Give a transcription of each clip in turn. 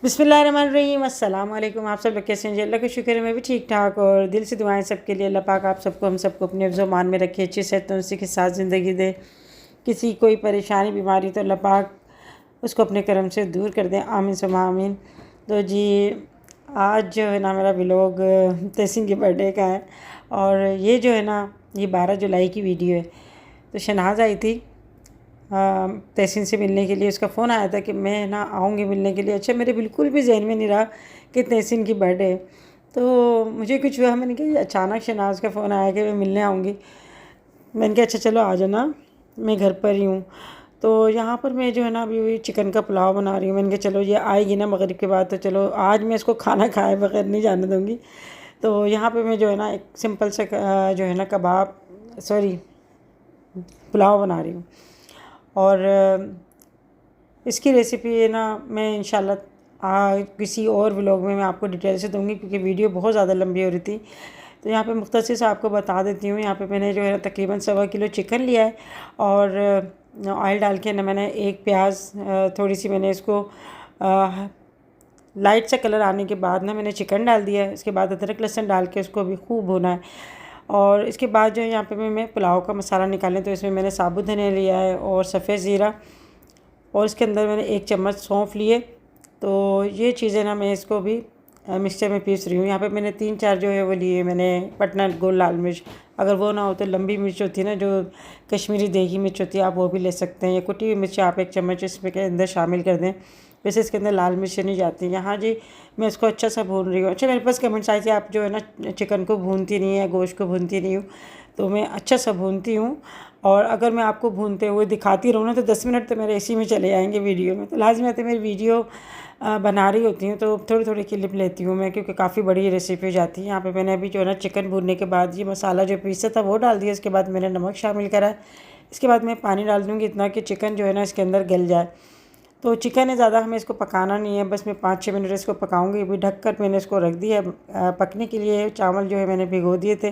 बिस्मिल्लाहिर्रहमानिर्रहीम, अस्सलाम वालेकुम। आप सब लोग कैसे हैं? अल्लाह का शुक्र है मैं भी ठीक ठाक और दिल से दुआएं सबके लिए। अल्लाह पाक आप सबको हम सबको अपने हिफ्ज़ मान में रखे, अच्छी सेहत तंदुरुस्ती के साथ ज़िंदगी दे। किसी कोई परेशानी बीमारी तो अल्लाह पाक उसको अपने करम से दूर कर दें, आमीन सुम्मा आमीन। तो जी आज जो है ना मेरा व्लॉग तहसीन के बर्थडे का है और ये जो है ना ये 12 जुलाई की वीडियो है। तो शहनाज आई थी तहसीन से मिलने के लिए। उसका फ़ोन आया था कि मैं ना आऊँगी मिलने के लिए। अच्छा, मेरे बिल्कुल भी जहन में नहीं रहा कि तहसीन की बर्थडे है। तो मुझे कुछ हुआ, मैंने कहा अचानक शहनाज का फ़ोन आया कि मैं मिलने आऊँगी। मैंने कहा अच्छा चलो आ जाना, मैं घर पर ही हूँ। तो यहाँ पर मैं जो है ना अभी चिकन का पुलाव बना रही हूँ। मैंने कहा चलो ये आएगी ना मगरिब के बाद, तो चलो आज मैं इसको खाना खाए बगैर नहीं जाने दूँगी। तो यहाँ पर मैं जो है ना एक सिंपल सा जो है ना पुलाव बना रही हूँ और इसकी रेसिपी है ना मैं इंशाल्लाह किसी और व्लॉग में मैं आपको डिटेल से दूंगी, क्योंकि वीडियो बहुत ज़्यादा लंबी हो रही थी। तो यहाँ पे मुख्तसर से आपको बता देती हूँ। यहाँ पे मैंने जो है तकरीबन 1.25 किलो चिकन लिया है और ऑयल डाल के ना मैंने एक प्याज थोड़ी सी मैंने इसको लाइट सा कलर आने के बाद ना मैंने चिकन डाल दिया है। इसके बाद अदरक लहसुन डाल के उसको भी खूब भुना है और इसके बाद जो है यहाँ पे मैं पुलाव का मसाला निकालें तो इसमें मैंने साबुत धनिया लिया है और सफ़ेद ज़ीरा और इसके अंदर मैंने 1 चम्मच सौंफ लिए। तो ये चीज़ें ना मैं इसको भी मिक्सचर में पीस रही हूँ। यहाँ पे मैंने 3-4 जो है वो लिए मैंने पटना गोल लाल मिर्च। अगर वो ना हो तो लंबी मिर्च होती है ना जो कश्मीरी देगी मिर्च होती है, आप वो भी ले सकते हैं। या कुटी हुई मिर्च आप 1 चम्मच इसमें के अंदर शामिल कर दें। वैसे इसके अंदर लाल मिर्च नहीं जाती। यहाँ जी मैं इसको अच्छा सा भून रही हूँ। अच्छा, मेरे पास कमेंट्स आए थे आप जो है ना चिकन को भूनती नहीं है, गोश्त को भूनती नहीं हूँ। तो मैं अच्छा सा भूनती हूँ और अगर मैं आपको भूनते हुए दिखाती रहूँ ना तो 10 मिनट तो मेरे इसी में चले जाएंगे वीडियो में। तो लाजमी आते मेरी वीडियो बना रही होती हूँ तो थोड़ी थोड़ी क्लिप लेती हूँ मैं, क्योंकि काफ़ी बड़ी रेसिपी हो जाती है। यहाँ पे मैंने अभी जो है ना चिकन भूनने के बाद ये मसाला जो पीसा था वो डाल दिया। इसके बाद मैंने नमक शामिल करा है। इसके बाद मैं पानी डाल दूँगी इतना कि चिकन जो है ना इसके अंदर गल जाए। तो चिकन है ज़्यादा हमें इसको पकाना नहीं है, बस मैं 5-6 मिनट इसको पकाऊंगी। अभी ढक कर मैंने इसको रख दिया पकने के लिए। चावल जो है मैंने भिगो दिए थे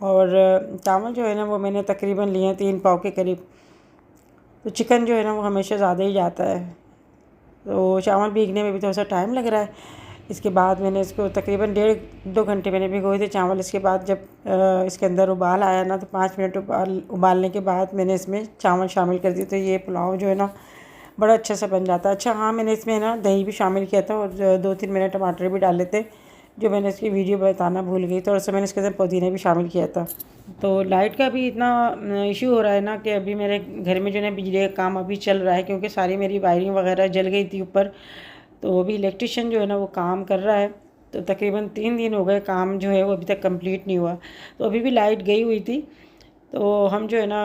और चावल जो है ना वो मैंने तकरीबन लिए हैं 3 पाव के करीब। तो चिकन जो है ना वो हमेशा ज़्यादा ही जाता है, तो चावल भीगने में भी थोड़ा सा टाइम लग रहा है। इसके बाद मैंने इसको तकरीबन 1.5-2 घंटे मैंने भिगोए थे चावल। इसके बाद जब इसके अंदर उबाल आया ना तो 5 मिनट उबालने के बाद मैंने इसमें चावल शामिल कर दिए। तो ये पुलाव जो है ना बड़ा अच्छा सा बन जाता है। अच्छा हाँ, मैंने इसमें ना दही भी शामिल किया था और 2-3 मैंने टमाटर भी डाले थे, जो मैंने इसकी वीडियो बताना भूल गई। थोड़ा सा मैंने इसके अंदर पुदीना भी शामिल किया था। तो लाइट का भी इतना इशू हो रहा है ना कि अभी मेरे घर में जो है बिजली का काम अभी चल रहा है, क्योंकि सारी मेरी वायरिंग वगैरह जल गई थी ऊपर। तो अभी इलेक्ट्रिशियन जो है ना वो काम कर रहा है। तो तकरीबन 3 दिन हो गए काम जो है वो अभी तक कंप्लीट नहीं हुआ। तो अभी भी लाइट गई हुई थी। तो हम जो है ना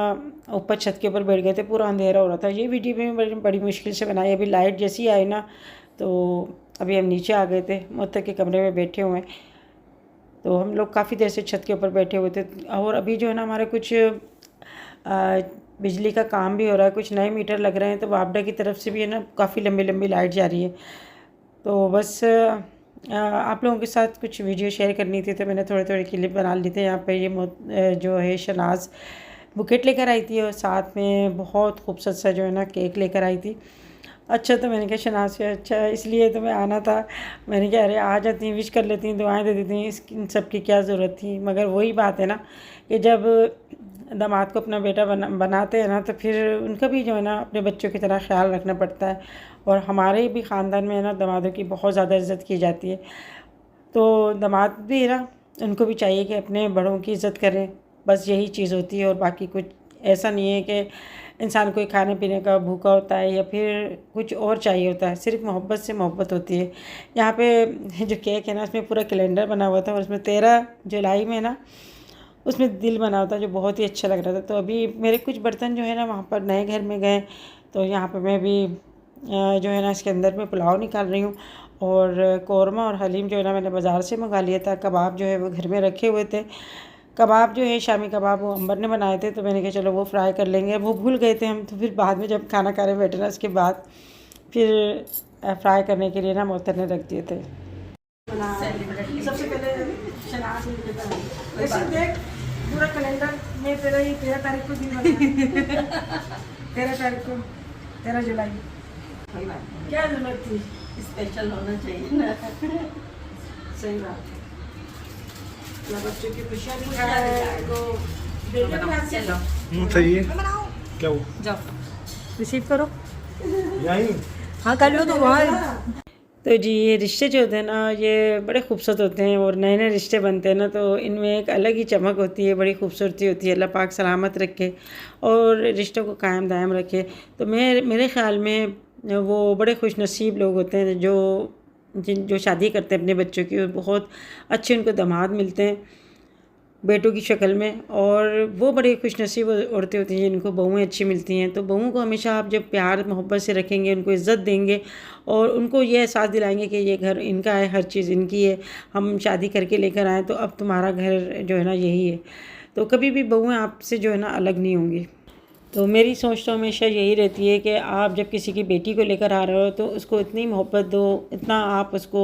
ऊपर छत के ऊपर बैठ गए थे, पूरा अंधेरा हो रहा था। ये वीडियो भी मैं बड़ी मुश्किल से बनाई। अभी लाइट जैसी आई ना तो अभी हम नीचे आ गए थे, मुत्तक के कमरे में बैठे हुए हैं। तो हम लोग काफ़ी देर से छत के ऊपर बैठे हुए थे और अभी जो है ना हमारे कुछ बिजली का काम भी हो रहा है, कुछ नए मीटर लग रहे हैं। तो वापडा की तरफ से भी है ना काफ़ी लंबी लंबी लाइट जा रही है। तो बस आप लोगों के साथ कुछ वीडियो शेयर करनी थी तो मैंने थोड़े थोड़े क्लिप बना ली थे। यहाँ पे ये जो है शहनाज बुकेट लेकर आई थी और साथ में बहुत खूबसूरत सा जो है ना केक लेकर आई थी। अच्छा, तो मैंने कहा शहनाज से अच्छा इसलिए तो मैं आना था। मैंने कहा अरे आ जाती, विश कर लेती, दुआएं दे देती, इन सब की क्या ज़रूरत थी। मगर वही बात है ना कि जब दामाद को अपना बेटा बनाते हैं ना तो फिर उनका भी जो है ना अपने बच्चों की तरह ख्याल रखना पड़ता है। और हमारे भी ख़ानदान में ना दामादों की बहुत ज़्यादा इज़्ज़त की जाती है। तो दामाद भी है ना उनको भी चाहिए कि अपने बड़ों की इज़्ज़त करें, बस यही चीज़ होती है। और बाकी कुछ ऐसा नहीं है कि इंसान कोई खाने पीने का भूखा होता है या फिर कुछ और चाहिए होता है, सिर्फ मोहब्बत से मोहब्बत होती है। यहाँ पे जो केक है ना उसमें पूरा कैलेंडर बना हुआ था और उसमें 13 जुलाई में ना उसमें दिल बना हुआ था, जो बहुत ही अच्छा लग रहा था। तो अभी मेरे कुछ बर्तन जो है ना वहाँ पर नए घर में गए, तो यहाँ पर मैं भी जो है ना इसके अंदर में पुलाव निकाल रही हूँ। और कौरमा और हलीम जो है ना मैंने बाज़ार से मंगा लिया था। कबाब जो है वो घर में रखे हुए थे। कबाब जो है शामी कबाब वो अंबर ने बनाए थे, तो मैंने कहा चलो वो फ्राई कर लेंगे। वो भूल गए थे हम, तो फिर बाद में जब खाना खाने बैठे ना उसके बाद फिर फ्राई करने के लिए ना मोहतर ने रख दिए थे। सबसे पहले देख पूरा कैलेंडर में तेरा ही 13 तारीख को दिन बना 13 तारीख को 13 जुलाई क्या जरूरत थी स्पेशल होना चाहिए ना। सही बात है। अपना बच्चों की खुशियाँ दिखाए तो सही है। क्या वो जाओ रिसीव करो। यहीं हाँ कर लो तो वहाँ। तो जी ये रिश्ते जो होते हैं ना ये बड़े खूबसूरत होते हैं और नए नए रिश्ते बनते हैं ना तो इनमें एक अलग ही चमक होती है, बड़ी खूबसूरती होती है। अल्लाह पाक सलामत रखे और रिश्तों को कायम दायम रखे। तो मेरे ख़्याल में वो बड़े खुश नसीब लोग होते हैं जो शादी करते हैं अपने बच्चों की, और बहुत अच्छे उनको दामाद मिलते हैं बेटों की शक्ल में, और वो बड़ी खुशनसीब औरतें होती हैं जिनको बहुएं अच्छी मिलती हैं। तो बहुओं को हमेशा आप जब प्यार मोहब्बत से रखेंगे, उनको इज़्ज़त देंगे और उनको ये एहसास दिलाएंगे कि ये घर इनका है, हर चीज़ इनकी है, हम शादी करके लेकर आए तो अब तुम्हारा घर जो है ना यही है, तो कभी भी बहुएं आपसे जो है ना अलग नहीं होंगी। तो मेरी सोच तो हमेशा यही रहती है कि आप जब किसी की बेटी को लेकर आ रहे हो तो उसको इतनी मोहब्बत दो, इतना आप उसको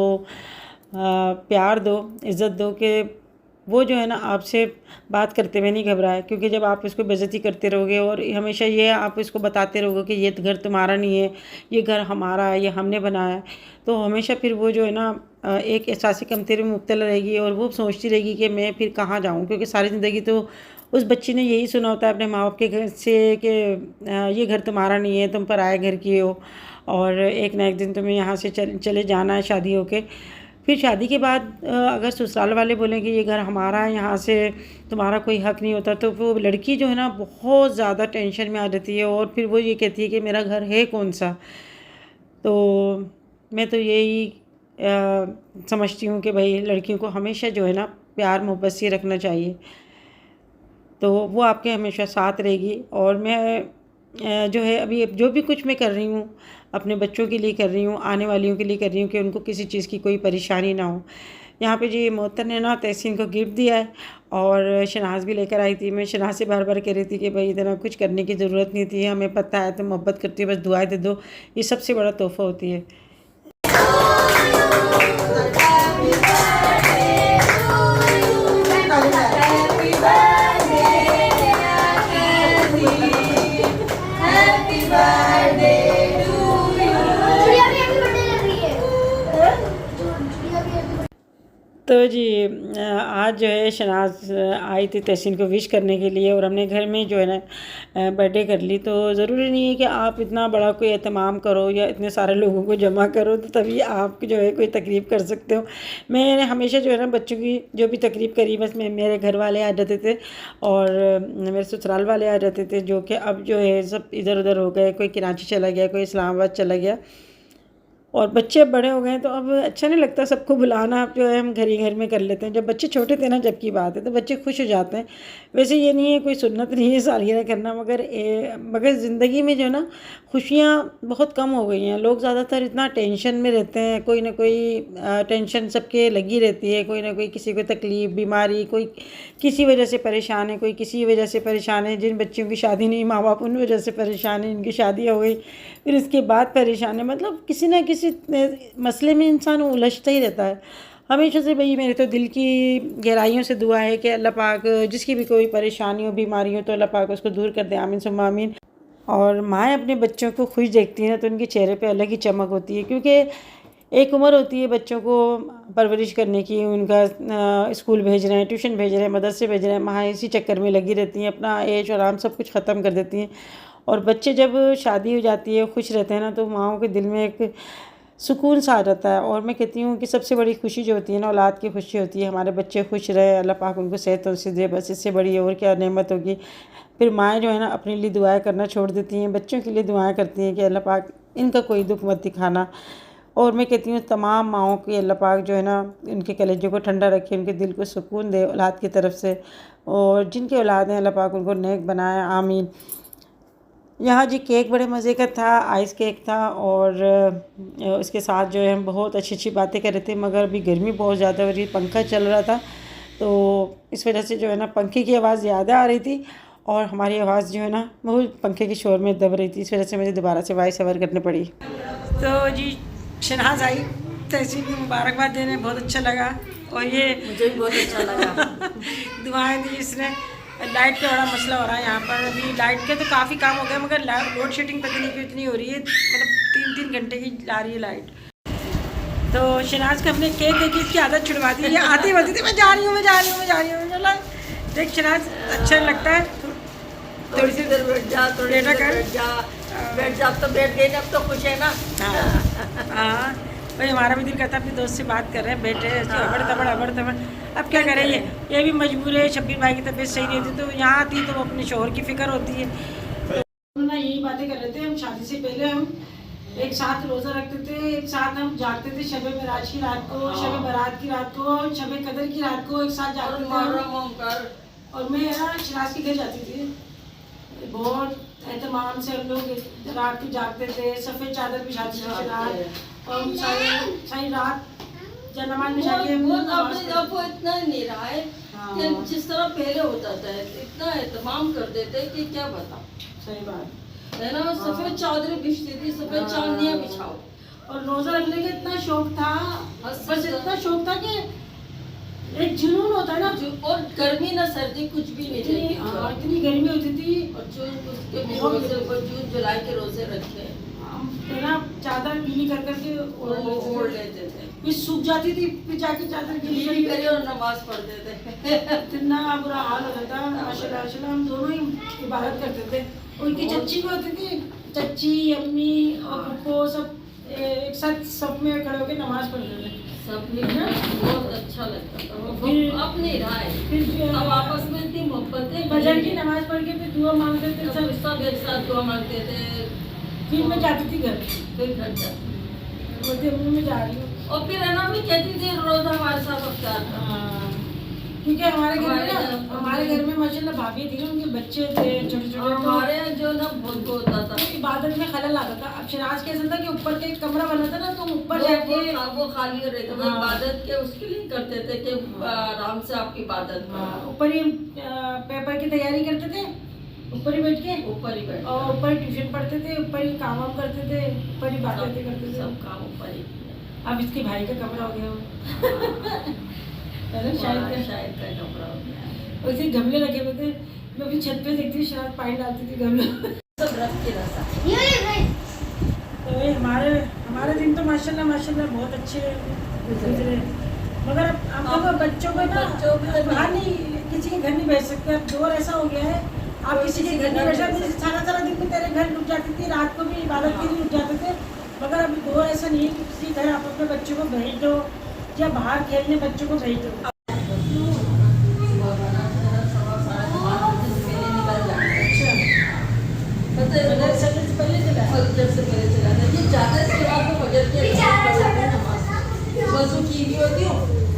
प्यार दो, इज़्ज़त दो कि वो जो है ना आपसे बात करते हुए नहीं घबराए। क्योंकि जब आप उसको बेइज्जती करते रहोगे और हमेशा ये आप इसको बताते रहोगे कि ये घर तुम्हारा नहीं है, ये घर हमारा है, ये हमने बनाया है, तो हमेशा फिर वो जो है ना एक एहसासी कमतरी में मुब्तला रहेगी और वो सोचती रहेगी कि मैं फिर कहाँ जाऊँ। क्योंकि सारी ज़िंदगी तो उस बच्ची ने यही सुना होता है अपने माँ बाप के घर से कि ये घर तुम्हारा नहीं है, तुम पराए घर की हो और एक ना एक दिन तुम्हें यहाँ से चले जाना है शादी होके। फिर शादी के बाद अगर ससुराल वाले बोलें कि ये घर हमारा है, यहाँ से तुम्हारा कोई हक़ नहीं होता, तो वो लड़की जो है ना बहुत ज़्यादा टेंशन में आ जाती है और फिर वो ये कहती है कि मेरा घर है कौन सा। तो मैं तो यही समझती हूँ कि भाई लड़कियों को हमेशा जो है ना प्यार मोहब्बत से रखना चाहिए, तो वो आपके हमेशा साथ रहेगी। और मैं जो है अभी जो भी कुछ मैं कर रही हूँ अपने बच्चों के लिए कर रही हूँ, आने वालियों के लिए कर रही हूँ कि उनको किसी चीज़ की कोई परेशानी ना हो। यहाँ पे जी मोहतर ने ना तहसीन को गिफ्ट दिया है और शनाज़ भी लेकर आई थी। मैं शनाज़ से बार बार कह रही थी कि भाई इतना कुछ करने की ज़रूरत नहीं थी, हमें पता है तुम मोहब्बत करती हो, बस दुआएं दे दो, ये सबसे बड़ा तोहफ़ा होती है। तो जी आज जो है शनाज़ आई थी तहसीन को विश करने के लिए और हमने घर में जो है ना बर्थडे कर ली। तो ज़रूरी नहीं है कि आप इतना बड़ा कोई एहतमाम करो या इतने सारे लोगों को जमा करो तो तभी आप जो है कोई तकरीब कर सकते हो। मैंने हमेशा जो है ना बच्चों की जो भी तकरीब करी, बस मेरे घर वाले आ जाते थे और मेरे ससुराल वाले आ जाते थे, जो कि अब जो है सब इधर उधर हो गए, कोई कराची चला गया, कोई इस्लामाबाद चला गया और बच्चे अब बड़े हो गए हैं तो अब अच्छा नहीं लगता सबको बुलाना। अब जो है हम घर ही घर में कर लेते हैं। जब बच्चे छोटे थे ना जब की बात है तो बच्चे खुश हो जाते हैं। वैसे ये नहीं है कोई सुन्नत नहीं है सालगिरह करना, मगर ज़िंदगी में जो है ना खुशियाँ बहुत कम हो गई हैं। लोग ज़्यादातर इतना टेंशन में रहते हैं, कोई ना कोई टेंशन सबके लगी रहती है, कोई ना कोई किसी को तकलीफ़ बीमारी, कोई किसी वजह से परेशान है, कोई किसी वजह से परेशान है। जिन बच्चों की शादी नहीं माँ बाप उन वजह से परेशान है, इनकी शादी हो गई फिर इसके बाद परेशान है। मतलब किसी ना किसी मसले में इंसान उलझता ही रहता है हमेशा से। भाई मेरे तो दिल की गहराइयों से दुआ है कि अल्लाह पाक जिसकी भी कोई परेशानी हो बीमारी हो तो अल्लाह पाक उसको दूर कर दे, आमीन सुम्मा आमीन। और माएँ अपने बच्चों को खुश देखती हैं तो उनके चेहरे पे अलग ही चमक होती है, क्योंकि एक उम्र होती है बच्चों को परवरिश करने की, उनका स्कूल भेज रहे हैं, ट्यूशन भेज रहे हैं, मदरसे भेज रहे हैं, माँ इसी चक्कर में लगी रहती हैं, अपना ऐश आराम सब कुछ ख़त्म कर देती हैं। और बच्चे जब शादी हो जाती है खुश रहते हैं ना तो माँओं के दिल में एक सुकून सा आ जाता है। और मैं कहती हूँ कि सबसे बड़ी खुशी जो होती है ना औलाद की खुशी होती है, हमारे बच्चे खुश रहे, अल्लाह पाक उनको सेहत से दे, बस इससे बड़ी और क्या नेमत होगी। फिर माएँ जो है ना अपने लिए दुआएं करना छोड़ देती हैं, बच्चों के लिए दुआएं करती हैं कि अल्लाह पाक इनका कोई दुख मत दिखाना। और मैं कहती हूँ तमाम माँओं की अल्लाह पाक जो है ना उनके कलेजों को ठंडा रखे, उनके दिल को सुकून दे औलाद की तरफ से, और जिनके औलाद हैं अल्लाह पाक उनको नेक बनाए, आमीन। यहाँ जी केक बड़े मज़े का था, आइस केक था और उसके साथ जो है हम बहुत अच्छी अच्छी बातें कर रहे थे, मगर अभी गर्मी बहुत ज़्यादा हो रही, पंखा चल रहा था तो इस वजह से जो है ना पंखे की आवाज़ ज़्यादा आ रही थी और हमारी आवाज़ जो है ना वो पंखे के शोर में दब रही थी, इस वजह से मुझे दोबारा से वॉइस ओवर करनी पड़ी। तो जी शनाज़ आई तहसीन की मुबारकबाद देने, बहुत अच्छा लगा। और ये मुझे भी बहुत अच्छा लगा। दुआएं दी इसने। लाइट का बड़ा मसला हो रहा है यहाँ पर, अभी लाइट के तो काफ़ी काम हो गया मगर लोड शेडिंग पता नहीं क्यों इतनी हो रही है, मतलब 3-3 घंटे की ला रही है लाइट। तो शनाज को हमने केक एक की आदत छुड़वा दी है। आती बोलती थी मैं जा रही हूँ। चला देख शनाज अच्छा लगता है, थोड़ी सी देर बैठ जा, थोड़ी सी देर बैठ जा, अब तो बैठ गई ना, अब तो खुश है ना। हाँ भाई हमारा भी दिल करता है अपने दोस्त से बात कर रहे हैं, बैठे अबड़ तबड़। अब क्या करें, ये भी मजबूर है। शब्बीर भाई की तबीयत सही नहीं थी तो यहाँ आती तो अपने शोहर की फिक्र होती है। तो ना यही बातें कर रहे थे। हम शादी से पहले हम एक साथ रोज़ा रखते थे, एक साथ हम जागते थे शब मेराज की रात को, शब बारात की रात को, शब कदर की रात को एक साथ जागते थे। और मैं ना शनाज के घर जाती थी, बहुत एहतमाम से हम लोग रात को जागते थे, सफ़ेद चादर बिछाते थे शनाज, और सारी रात जब नमाज बिछा के अब वो इतना नहीं रहा है कि जिस तरह पहले होता था, इतना एहतमाम कर देते कि क्या बता। सही बात है ना, सफेद चादरें बिछती थी, सफेद चांदियाँ बिछाओ। और रोजा रखने का इतना शौक था, बस इतना शौक था कि एक जुनून होता है ना। और गर्मी ना सर्दी कुछ भी नहीं रहती, इतनी गर्मी होती थी। और जून जुलाई के रोजे रखे है ना, चादर गीली कर करके ओढ़ लेते थे, फिर सूख जाती थी, फिर जाके चादर गीली करे और नमाज पढ़ते थे। इतना बुरा हाल होता था। माशाल्लाह हम दोनों ही इबादत करते थे। उनकी चच्ची भी होती थी, चच्ची अम्मी और पप्पो सब एक साथ सब में खड़े होकर नमाज पढ़ते थे। सब बहुत अच्छा लगता था। फिर अब नहीं रहा है, फिर अब आपस में इतनी मोहब्बतें। फजर की नमाज पढ़ के फिर दुआ मांगते थे, सब एक साथ दुआ मांगते थे। फिर मैं जाती थी घर, फिर घर जाती बोलती अम्मी मैं जा रही हूँ। और फिर है ना भी कहती थी रोज हमारे साथ अफ्तार था। क्योंकि हमारे घर में माशाल्लाह भाभी थी ना, उनके बच्चे थे छोटे। हमारे जो ना बहुत होता था, इबादत में खलल आता था। अब शनाज के ऐसा था कि ऊपर के कमरा बना था ना, तो ऊपर जाके वो खाली हो रहे थे। वो इबादत के उसके लिए करते थे कि आराम से आपकी इबादत ऊपर ही पेपर की तैयारी करते थे, ऊपर ही बैठ के, ऊपर ही बैठ और ऊपर ही ट्यूशन पढ़ते थे, ऊपर ही काम वाम करते थे, ऊपर ही बातें करते थे, सब काम ऊपर ही। अब इसके भाई का कमरा हो गया शायद का कपड़ा हो गया। वैसे गमले लगे हुए थे, मैं भी छत पे देखती थी, शराब पानी डालती थी गमले। सब रख के रखा। तो हमारे दिन तो माशाल्लाह बहुत अच्छे गुजरे। मगर अब हम लोग बच्चों को ना बाहर नहीं, किसी के घर नहीं भेज सकते। अब दौर ऐसा हो गया है, आप किसी के घर नहीं भेज सकते। सारा दिन में तेरे घर रुक जाती थी, रात को भी इबादत के लिए रुक जाते थे। मगर अब दौर ऐसा नहीं है कि किसी घर आप अपने बच्चों को भेज दो या बाहर खेलने बच्चों को भेज दो।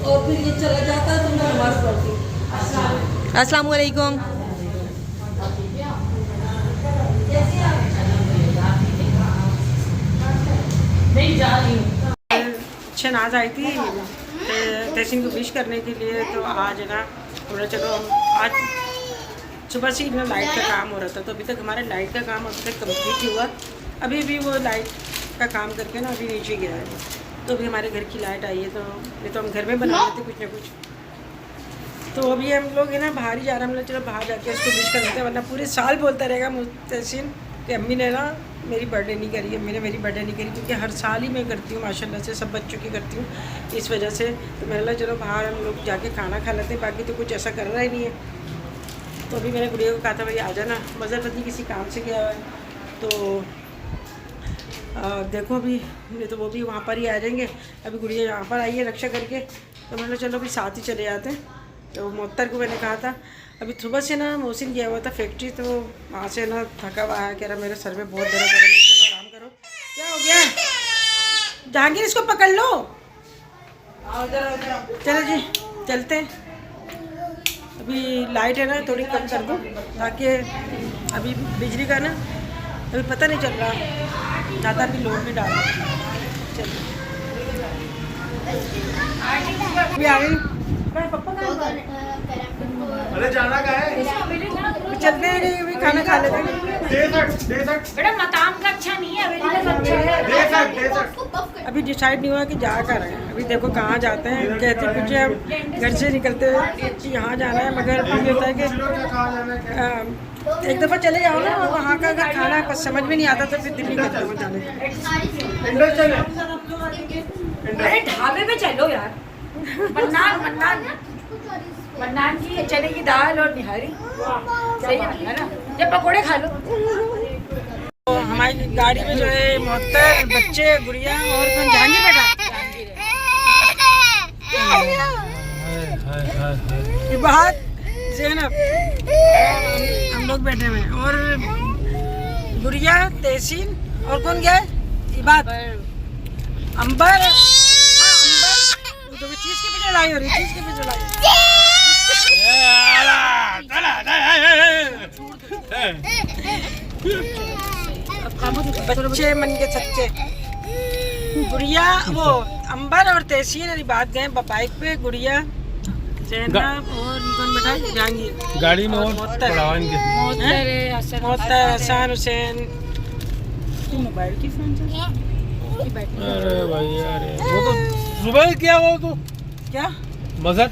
और फिर ये चला जाता है तो मैं नमाज पढ़ती हूँ। अस्सलाम वालेकुम। नहीं जा रही हूँ। शनाज आई थी तहसीन को विश करने के लिए, तो आज ना थोड़ा चलो हम आज सुबह से इतना लाइट का काम हो रहा था, तो अभी तक हमारा लाइट का काम अभी तक कंप्लीट नहीं हुआ। अभी भी वो लाइट का काम करके ना अभी नीचे गया है, तो अभी हमारे घर की लाइट आई है। तो ये तो हम घर में बना लेते कुछ ना कुछ। तो अभी हम लोग है ना बाहर ही जा रहे हैं। हम लोग चलो बाहर जाके उसको विश कर देते हैं, वरना पूरे साल बोलता रहेगा तहसीन कि अम्मी ने ना मेरी बर्थडे नहीं करी, अम्मी ने मेरी बर्थडे नहीं करी। क्योंकि हर साल ही मैं करती हूँ माशाल्लाह से, सब बच्चों की करती हूँ इस वजह से। तो मैंने चलो बाहर हम लोग जाके खाना खा लेते हैं, बाकी तो कुछ ऐसा कर रहा ही नहीं है। तो अभी मैंने गुड़िया को कहा था भाई आ जाना, मज़र पति किसी काम से गया हुआ है, तो देखो अभी नहीं तो वो भी वहाँ पर ही आ जाएंगे। अभी गुड़िया यहाँ पर आई है रक्षा करके, तो मैंने चलो अभी साथ ही चले जाते हैं। तो मुअत्तर को मैंने कहा था, अभी सुबह से ना मोहसिन गया हुआ था फैक्ट्री, तो वहाँ से ना थका हुआ आया, कह रहा मेरे सर में बहुत दर्द हो रहा है। चलो आराम करो। क्या हो गया जहांगीर, इसको पकड़ लो। चलो जी चलते हैं। अभी लाइट है ना थोड़ी कम कर दो, ताकि अभी बिजली का ना अभी पता नहीं चल रहा, ज़्यादा भी लोड भी डाल। चलो अभी आ गई पप्पा का। अरे जाना का है, चलते हैं अभी खाना खा लेते हैं। बेटा मकाम का अच्छा नहीं है, अभी डिसाइड नहीं हुआ कि जा कर रहे हैं। अभी देखो कहाँ जाते हैं, कहते कुछ हम घर से निकलते हुए यहाँ जाना है, मगर ये होता है कि एक दफ़ा चले जाओ ना वहाँ का, अगर खाना समझ में नहीं आता तो फिर दिल नहीं करता वहाँ जाने का। पे चलो यार। मन्नान की चने की दाल और निहारी सही है ना, ये पकोड़े खा लो। तो हमारी गाड़ी में जो है मोहत्तर, बच्चे, गुड़िया और कौन, जहांगीर बैठा, इबाद, ज़ैनब, हम लोग बैठे हुए हैं और गुड़िया, तहसीन और कौन गया है, इबाद, अंबर। हाँ अंबर, तो चीज़ के पीछे लाई हो रही, चीज़ के पीछे लाई। बच्चे मन के सच्चे। गुड़िया वो अंबर और तहसीन और बात गए बाइक पे, गुड़िया, ज़ैनब और कौन बैठा है, जहांगीर गाड़ी में, और मोहत्तर, हसन, हुसैन। मोबाइल की फोन से अरे भाई यार, वो तो सुबह क्या, वो तो क्या मज़ा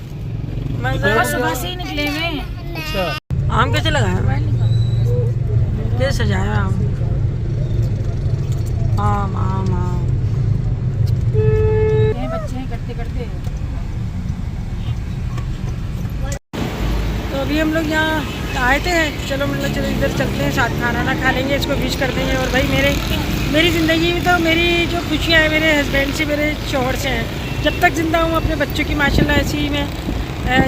सुबह से ही निकले हुए। अच्छा। आम कैसे लगाया, कैसे सजाया आम, आम आम आम। बच्चे हैं करते करते। तो अभी हम लोग यहाँ आए थे, चलो मतलब चलो इधर चलते हैं, साथ खाना ना खा लेंगे, इसको विश कर देंगे। और भाई मेरी ज़िंदगी में तो मेरी जो खुशियाँ हैं मेरे हस्बैंड से, मेरे शौहर से हैं। जब तक ज़िंदा हूँ अपने बच्चों की माशाल्लाह ऐसी ही मैं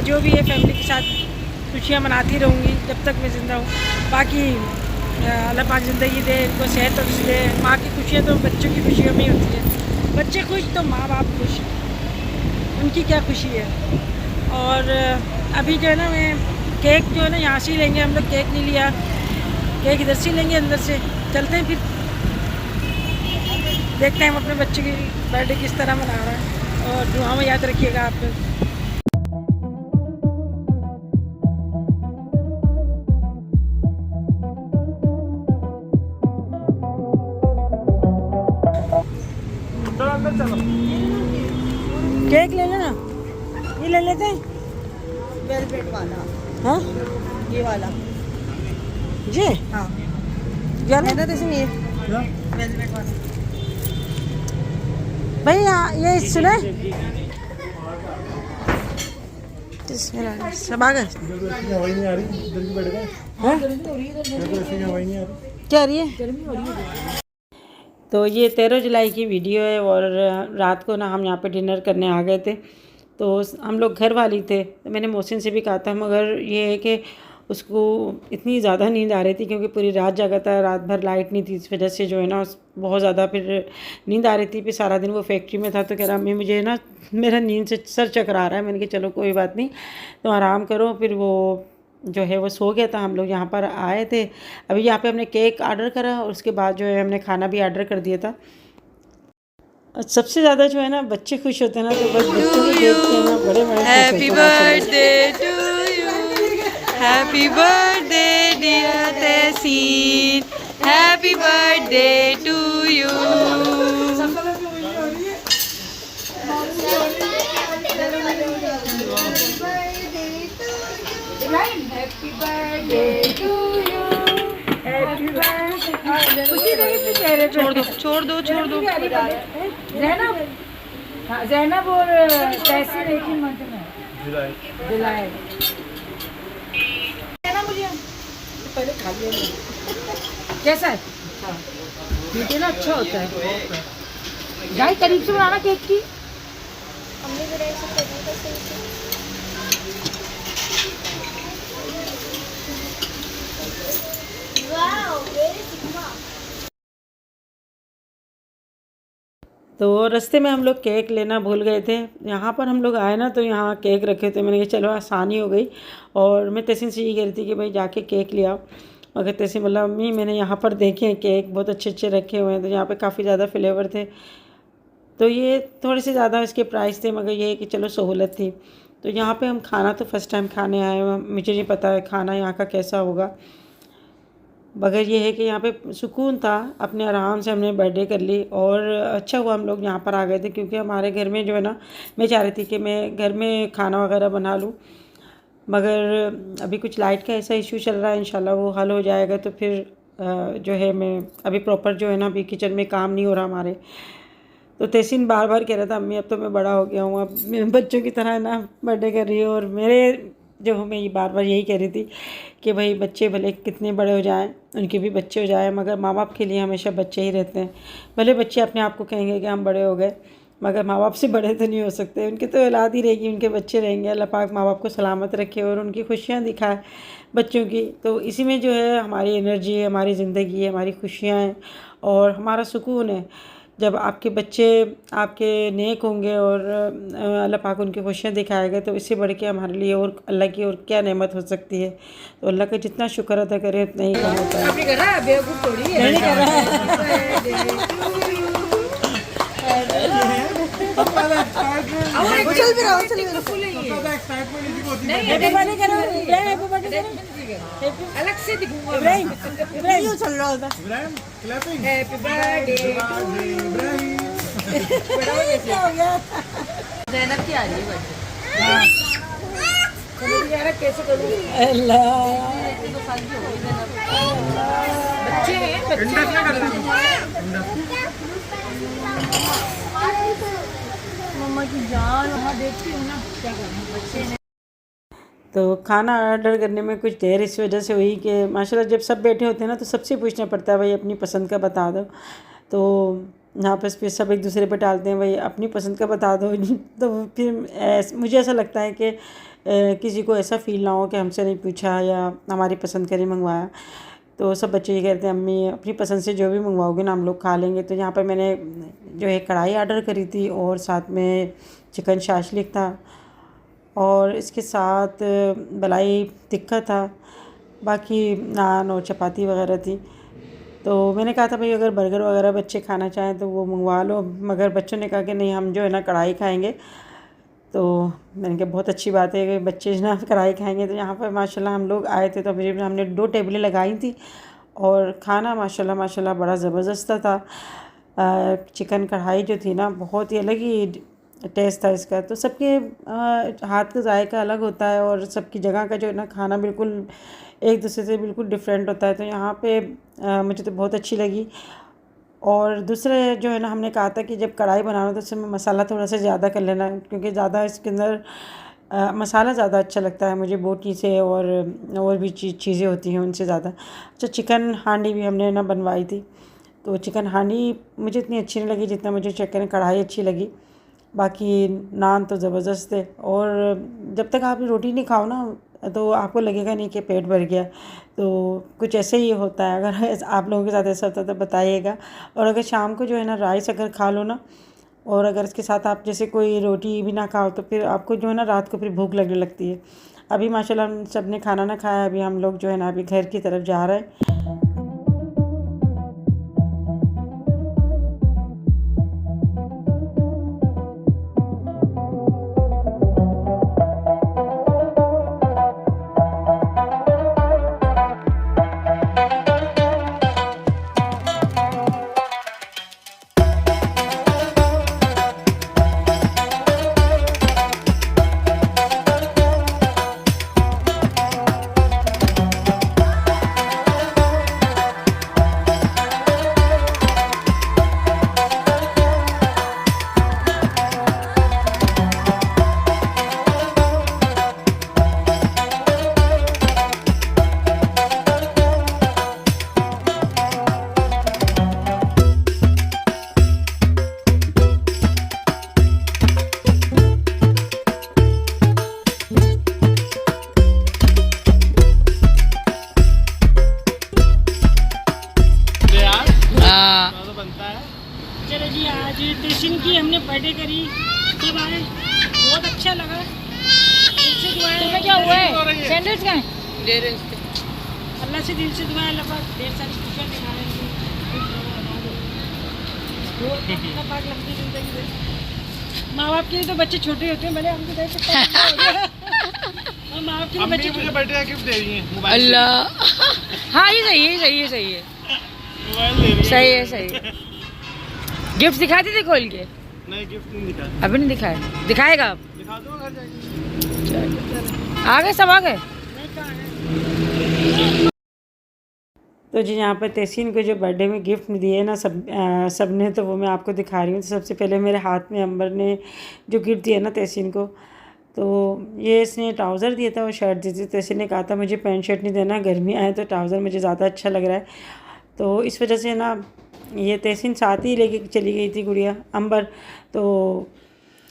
जो भी है फैमिली के साथ खुशियाँ मनाती रहूँगी जब तक मैं ज़िंदा हूँ। बाकी अल्लाह पाक ज़िंदगी दे, उनको सेहत और दे। माँ की खुशियाँ तो बच्चों की खुशियों में ही होती है। बच्चे खुश तो माँ बाप खुश, उनकी क्या खुशी है। और अभी जो है ना मैं केक जो है ना यहाँ से ही लेंगे, हम लोग केक नहीं लिया, केक इधर से लेंगे, अंदर से चलते हैं, फिर देखते हैं हम अपने बच्चे की बर्थडे किस तरह मना रहा है। और दुआ में याद रखिएगा आप लोग। केक ले लेना, ये ले लेते हैं वेलवेट वाला, हाँ ये वाला। जी हाँ क्या है ना, जैसे ये वेलवेट वाला। भाई ये सुने सब आ गए, हवाई नहीं आ रही, इधर की बैठ गए। क्या रही है। तो ये 13 जुलाई की वीडियो है और रात को ना हम यहाँ पे डिनर करने आ गए थे। तो हम लोग घर वाली थे, तो मैंने मोहसिन से भी कहा था, मगर ये है कि उसको इतनी ज़्यादा नींद आ रही थी क्योंकि पूरी रात जगा था, रात भर लाइट नहीं थी, इस वजह से जो है ना बहुत ज़्यादा फिर नींद आ रही थी। फिर सारा दिन वो फैक्ट्री में था, तो कह रहा अम्मी मुझे ना मेरा नींद से सर चकरा रहा है। मैंने कहा चलो कोई बात नहीं, तो आराम करो। फिर वो जो है वो सो गया था। हम लोग यहाँ पर आए थे, अभी यहाँ पे हमने केक ऑर्डर करा और उसके बाद जो है हमने खाना भी ऑर्डर कर दिया था। सबसे ज़्यादा जो है ना बच्चे खुश होते हैं ना, तो बस बच्चों को देखते हैं ना बड़े बड़े happy birthday to you, happy birthday dear Tehseen, happy birthday to you. Happy birthday to you, happy birthday. छोड़ दो छोड़ दो छोड़ दो। ज़ैनब, हाँ ज़ैनब और तहसीन एक ही मंथ में जुलाई। मुझे पहले खा लिया कैसा है, मीठे ना अच्छा होता है। गाय करीब से बनाना केक की। तो रास्ते में हम लोग केक लेना भूल गए थे। यहाँ पर हम लोग आए ना तो यहाँ केक रखे थे, मैंने कहा चलो आसानी हो गई। और मैं तहसीन से ये कह रही थी कि भाई जाके केक ले आओ, मगर तहसीन बोला अम्मी मैंने यहाँ पर देखे हैं केक बहुत अच्छे अच्छे रखे हुए हैं। तो यहाँ पे काफ़ी ज़्यादा फ्लेवर थे, तो ये थोड़े से ज़्यादा इसके प्राइस थे, मगर ये है कि चलो सहूलत थी। तो यहाँ पे हम खाना तो फ़र्स्ट टाइम खाने आए हैं, मुझे नहीं पता है खाना यहाँ का कैसा होगा, मगर ये है कि यहाँ पे सुकून था, अपने आराम से हमने बर्थडे कर ली। और अच्छा हुआ हम लोग यहाँ पर आ गए थे, क्योंकि हमारे घर में जो है ना मैं चाह रही थी कि मैं घर में खाना वगैरह बना लूँ, मगर अभी कुछ लाइट का ऐसा इशू चल रहा है, इंशाल्लाह वो हल हो जाएगा। तो फिर जो है मैं अभी प्रॉपर जो है ना अभी किचन में काम नहीं हो रहा हमारे, तो तहसीन बार बार कह रहा था अम्मी अब तो मैं बड़ा हो गया हूँ, अब मैं बच्चों की तरह ना बर्थडे कर रही हूँ। और मेरे जो मैं ये बार बार यही कह रही थी कि भाई बच्चे भले कितने बड़े हो जाएं, उनके भी बच्चे हो जाएं, मगर माँ बाप के लिए हमेशा बच्चे ही रहते हैं। भले बच्चे अपने आप को कहेंगे कि हम बड़े हो गए, मगर माँ बाप से बड़े तो नहीं हो सकते। उनके तो औलाद ही रहेगी, उनके बच्चे रहेंगे। अल्लाह पाक माँ बाप को सलामत रखे और उनकी खुशियाँ दिखाए बच्चों की। तो इसी में जो है हमारी एनर्जी है, हमारी ज़िंदगी है, हमारी खुशियाँ हैं और हमारा सुकून है। जब आपके बच्चे आपके नेक होंगे और अल्लाह पाक उनकी खुशियाँ दिखाएगा, तो इससे बढ़ के हमारे लिए और अल्लाह की और क्या नेमत हो सकती है। तो अल्लाह का जितना शुक्र अदा करें उतना ही कम होता है। कर रहा है बेवकूफ थोड़ी है, नहीं कर रहा चल भी रहा चल अलग से दिखूंगा। चल रहा होता हैप्पी बर्थडे ज़ैनब की आ रही है बर्थडे। कैसे करूँ? बच्चे हैं मम्मा की जान, वहाँ देखती हूँ ना क्या करना बच्चे ने। तो खाना ऑर्डर करने में कुछ देर इस वजह से हुई कि माशाल्लाह जब सब बैठे होते हैं ना तो सबसे पूछना पड़ता है भाई अपनी पसंद का बता दो। तो यहाँ पर फिर सब एक दूसरे पे टालते हैं भाई अपनी पसंद का बता दो। तो फिर मुझे ऐसा लगता है कि किसी को ऐसा फील ना हो कि हमसे नहीं पूछा या हमारी पसंद का नहीं मंगवाया। तो सब बच्चे ये कहते हैं अम्मी अपनी पसंद से जो भी मंगवाओगे ना हम लोग खा लेंगे। तो यहाँ पर मैंने जो है कढ़ाई ऑर्डर करी थी और साथ में चिकन शाशलिक था और इसके साथ मलाई टिक्का था, बाकी नान और चपाती वगैरह थी। तो मैंने कहा था भाई अगर बर्गर वगैरह बच्चे खाना चाहें तो वो मंगवा लो, मगर बच्चों ने कहा कि नहीं हम जो है ना कढ़ाई खाएंगे। तो मैंने कहा बहुत अच्छी बात है कि बच्चे ना कढ़ाई खाएंगे। तो यहाँ पर माशाल्लाह हम लोग आए थे तो फिर हमने 2 टेबलें लगाई थी और खाना माशाल्लाह बड़ा ज़बरदस्त था। चिकन कढ़ाई जो थी ना बहुत ही अलग ही टेस्ट था इसका। तो सबके हाथ का जायका अलग होता है और सबकी जगह का जो है ना खाना बिल्कुल एक दूसरे से बिल्कुल डिफरेंट होता है। तो यहाँ पे मुझे तो बहुत अच्छी लगी। और दूसरे जो है ना हमने कहा था कि जब कढ़ाई बनाना तो उसमें मसाला थोड़ा सा ज़्यादा कर लेना, क्योंकि ज़्यादा इसके अंदर मसाला ज़्यादा अच्छा लगता है मुझे बोटी से और भी चीज़ें होती हैं उनसे ज़्यादा। अच्छा चिकन हांडी भी हमने ना बनवाई थी। तो चिकन हांडी मुझे इतनी अच्छी नहीं लगी जितना मुझे चिकन कढ़ाई अच्छी लगी। बाकी नान तो ज़बरदस्त है और जब तक आप रोटी नहीं खाओ ना तो आपको लगेगा नहीं कि पेट भर गया। तो कुछ ऐसे ही होता है। अगर आप लोगों के साथ ऐसा होता है तो बताइएगा। और अगर शाम को जो है ना राइस अगर खा लो ना और अगर इसके साथ आप जैसे कोई रोटी भी ना खाओ तो फिर आपको जो है ना रात को फिर भूख लगने लगती है। अभी माशाल्लाह हम सब ने खाना ना खाया, अभी हम लोग जो है ना अभी घर की तरफ जा रहे हैं। चलो जी आज टेशन की हमने बर्थडे करी, सब आए, बहुत अच्छा लगा। तुम्हें क्या हुआ है? सैंडल्स कहाँ हैं? अल्लाह से दिल से दुआ है, अल्लाह पाक ढेर सारी खुशियाँ दिखाएंगे। लंबी जिंदगी दे। माँ बाप के लिए तो बच्चे छोटे होते हैं, भले हमको देख सकते हैं और माँ बाप के लिए बच्चे मुझे बर्थडे गिफ्ट दे रही हैं। अल्लाह हाँ ये सही है, सही है, सही है, सही है, सही है। गिफ्ट दिखा दी थी खोल के? नहीं गिफ्ट नहीं दिखा, अभी नहीं दिखाया, दिखाएगा आप? दिखा दो घर जाके। आ गए सब आ गए। तो जी यहाँ पर तहसीन को जो बर्थडे में गिफ्ट दिए ना सब ने, तो वो मैं आपको दिखा रही हूँ। तो सबसे पहले मेरे हाथ में अंबर ने जो गिफ्ट दिया ना तहसीन को, तो ये इसने ट्राउज़र दिया था और शर्ट दी थी। तहसीन ने कहा था मुझे पैंट शर्ट नहीं देना, गर्मी आए तो ट्राउज़र मुझे ज़्यादा अच्छा लग रहा है। तो इस वजह से ना ये तहसीन साथ ही लेके चली गई थी गुड़िया अंबर, तो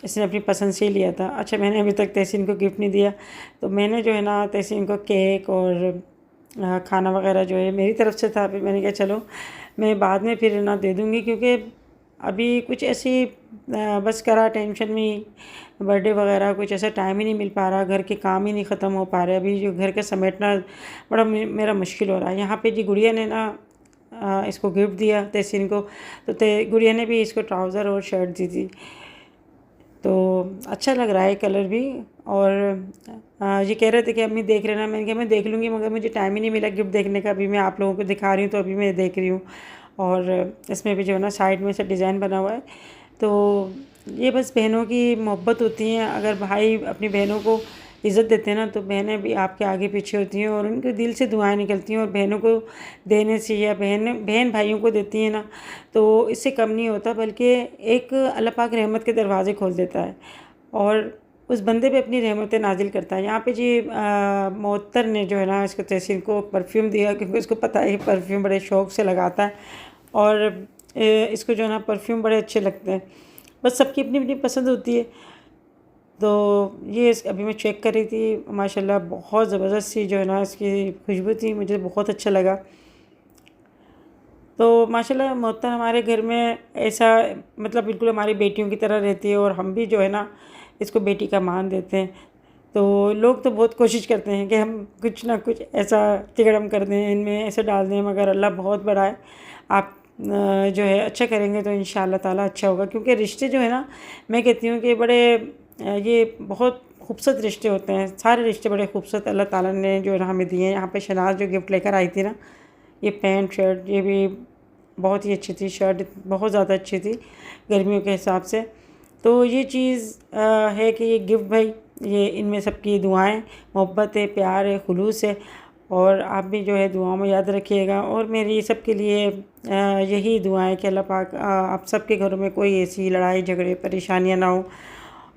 इसने अपनी पसंद से ही लिया था। अच्छा, मैंने अभी तक तहसीन को गिफ्ट नहीं दिया, तो मैंने जो है ना तहसीन को केक और खाना वगैरह जो है मेरी तरफ से था। फिर मैंने कहा चलो मैं बाद में फिर ना दे दूँगी, क्योंकि अभी कुछ ऐसी बस करा टेंशन में, बर्थडे वगैरह कुछ ऐसा टाइम ही नहीं मिल पा रहा, घर के काम ही नहीं ख़त्म हो पा रहे। अभी जो घर का समेटना बड़ा मेरा मुश्किल हो रहा है। यहाँ पे जी गुड़िया ने ना इसको गिफ्ट दिया तहसीन को, तो गुड़िया ने भी इसको ट्राउज़र और शर्ट दी थी। तो अच्छा लग रहा है कलर भी। और ये कह रहे थे कि अम्मी देख लेना, मैंने कहा मैं देख लूँगी, मगर मुझे टाइम ही नहीं मिला गिफ्ट देखने का। अभी मैं आप लोगों को दिखा रही हूँ, तो अभी मैं देख रही हूँ। और इसमें भी जो है ना साइड में से डिज़ाइन बना हुआ है। तो ये बस बहनों की मोहब्बत होती है। अगर भाई अपनी बहनों को इज़्ज़त देते हैं ना, तो बहनें भी आपके आगे पीछे होती हैं और उनके दिल से दुआएं निकलती हैं। और बहनों को देने से, या बहन भाइयों को देती है ना, तो इससे कम नहीं होता, बल्कि एक अल्लाह पाक रहमत के दरवाज़े खोल देता है और उस बंदे पे अपनी रहमतें नाजिल करता है। यहाँ पे जी मोहत्तर ने जो है ना इसको तहसीन को परफ्यूम दिया, क्योंकि उसको पता है परफ्यूम बड़े शौक़ से लगाता है और इसको जो है ना परफ्यूम बड़े अच्छे लगते हैं। बस सबकी अपनी अपनी पसंद होती है। तो ये अभी मैं चेक कर रही थी, माशाल्लाह बहुत ज़बरदस्त सी जो है ना इसकी खुशबू थी, मुझे बहुत अच्छा लगा। तो माशाल्लाह मोहत्तर हमारे घर में ऐसा मतलब बिल्कुल हमारी बेटियों की तरह रहती है और हम भी जो है ना इसको बेटी का मान देते हैं। तो लोग तो बहुत कोशिश करते हैं कि हम कुछ ना कुछ ऐसा तिगड़म कर दें, इनमें ऐसे डाल दें, मगर अल्लाह बहुत बड़ा है। आप जो है अच्छा करेंगे तो इंशाअल्लाह ताला अच्छा होगा। क्योंकि रिश्ते जो है ना, मैं कहती हूँ कि बड़े ये बहुत खूबसूरत रिश्ते होते हैं। सारे रिश्ते बड़े खूबसूरत अल्लाह ताला ने जो है ना हमें दिए हैं। यहाँ पे शनाज जो गिफ्ट लेकर आई थी ना, ये पैंट शर्ट, ये भी बहुत ही अच्छी थी। शर्ट बहुत ज़्यादा अच्छी थी गर्मियों के हिसाब से। तो ये चीज़ है कि ये गिफ्ट भाई, ये इनमें सबकी दुआएं, मोहब्बत है, प्यार है, खुलूस है। और आप भी जो है दुआओं में याद रखिएगा। और मेरी सबके लिए यही दुआएं कि अल्लाह पाक आप सबके घरों में कोई ऐसी लड़ाई झगड़े परेशानियां ना हो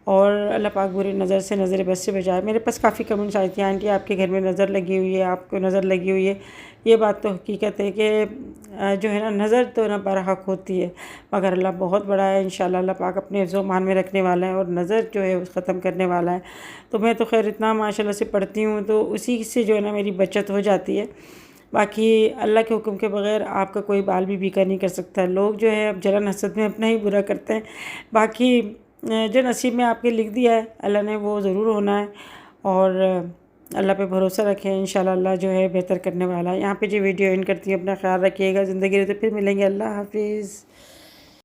और अल्लाह पाक बुरी नज़र से, नज़र बद से बचाए। मेरे पास काफ़ी कमेंट्स आई थी, आंटी आपके घर में नज़र लगी हुई है, आपको नज़र लगी हुई है। ये बात तो हकीकत है कि जो है ना नज़र तो ना बरहक होती है, मगर अल्लाह बहुत बड़ा है। इंशाल्लाह अल्लाह पाक अपने ज़ुबान में रखने वाला है और नज़र जो है ख़त्म करने वाला है। तो मैं तो खैर इतना माशाल्लाह से पढ़ती हूँ, तो उसी से जो है ना मेरी बचत हो जाती है। बाकी अल्लाह के हुक्म के बग़ैर आपका कोई बाल भी बीका नहीं कर सकता। लोग जो है अब जलन हसद में अपना ही बुरा करते हैं। बाकी जो नसीब में आपके लिख दिया है अल्लाह ने, वो ज़रूर होना है। और अल्लाह पे भरोसा रखें, इंशाल्लाह अल्लाह जो है बेहतर करने वाला है। यहाँ पे जो वीडियो एंड करती है, अपना ख्याल रखिएगा। ज़िंदगी रहे तो फिर मिलेंगे। अल्लाह हाफिज़।